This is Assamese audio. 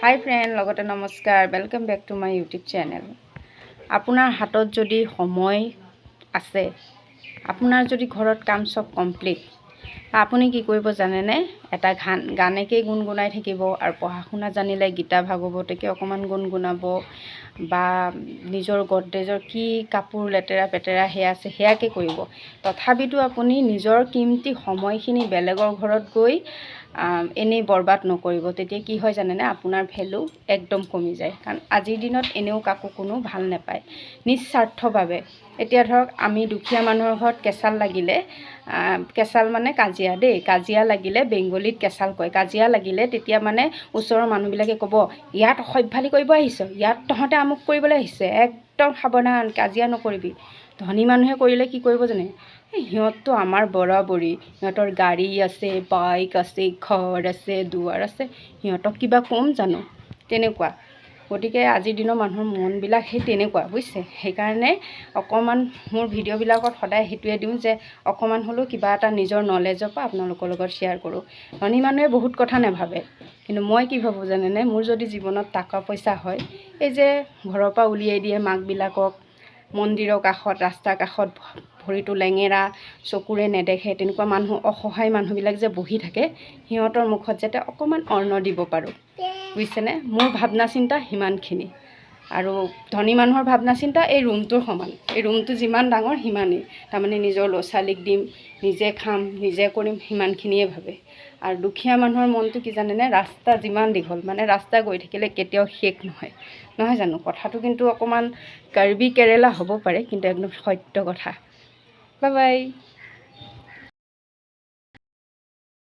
হাই ফ্ৰেণ্ড, লগতে নমস্কাৰ, welcome back to my YouTube channel. আপোনাৰ হাতত যদি সময় আছে, আপোনাৰ যদি ঘৰত কাম চব কমপ্লিট, আপুনি কি কৰিব জানেনে? এটা গানকেই গুণগুণাই থাকিব আৰু পঢ়া শুনা জানিলে গীতা ভাগৱতকে অকণমান গুণগুণাব বা নিজৰ গডৰেজৰ কি কাপোৰ লেতেৰা পেতেৰা সেয়া আছে সেয়াকে কৰিব। তথাপিতো আপুনি নিজৰ কিমতি সময়খিনি বেলেগৰ ঘৰত গৈ এনেই বৰবাদ নকৰিব। তেতিয়া কি হয় জানেনে? আপোনাৰ ভেলু একদম কমি যায়। কাৰণ আজিৰ দিনত এনেও কাকো কোনো ভাল নাপায় নিস্বাৰ্থভাৱে। এতিয়া ধৰক আমি দুখীয়া মানুহৰ ঘৰত কেঁচাল লাগিলে, কেঁচাল মানে কাজিয়া দেই, কাজিয়া লাগিলে বেংগলীত কেঁচাল কয়। কাজিয়া লাগিলে তেতিয়া মানে ওচৰৰ মানুহবিলাকে ক'ব, ইয়াত অসভ্যালি কৰিব আহিছ, ইয়াত তহঁতে আমুক কৰিবলৈ আহিছে, একদম সাৱধান, কাজিয়া নকৰিবি। ধনী মানুহে কৰিলে কি কৰিব জানে? সিহঁততো আমাৰ বৰাবৰী, সিহঁতৰ গাড়ী আছে, বাইক আছে, ঘৰ আছে, দুৱাৰ আছে, সিহঁতক কিবা ক'ম জানো? তেনেকুৱা। গতিকে আজিৰ দিনৰ মানুহৰ মনবিলাক সেই তেনেকুৱা, বুজিছে? সেইকাৰণে অকণমান মোৰ ভিডিঅ'বিলাকত সদায় সেইটোৱে দিওঁ যে অকণমান হ'লেও কিবা এটা নিজৰ নলেজৰ পৰা আপোনালোকৰ লগত শ্বেয়াৰ কৰোঁ। ধনী মানুহে বহুত কথা নাভাবে, কিন্তু মই কি ভাবোঁ জানেনে? মোৰ যদি জীৱনত টকা পইচা হয়, এই যে ঘৰৰ পৰা উলিয়াই দিয়ে মাকবিলাকক, মন্দিৰৰ কাষত, ৰাস্তাৰ কাষত ভৰিটো লেঙেৰা, চকুৰে নেদেখে, তেনেকুৱা মানুহ, অসহায় মানুহবিলাক যে বহি থাকে, সিহঁতৰ মুখত যাতে অকণমান অন্ন দিব পাৰোঁ, বুজিছেনে? মোৰ ভাৱনা চিন্তা সিমানখিনি। আৰু ধনী মানুহৰ ভাৱনা চিন্তা এই ৰুমটোৰ সমান, এই ৰুমটো যিমান ডাঙৰ সিমানেই, তাৰমানে নিজৰ ল'ৰা ছোৱালীক দিম, নিজে খাম, নিজে কৰিম, সিমানখিনিয়ে ভাবে। আৰু দুখীয়া মানুহৰ মনটো কি জানেনে? ৰাস্তা যিমান দীঘল, মানে ৰাস্তা গৈ থাকিলে কেতিয়াও শেষ নহয়, নহয় জানো? কথাটো কিন্তু অকণমান কাৰ্বি কেৰেলা হ'ব পাৰে, কিন্তু একদম সত্য কথা। Bye bye.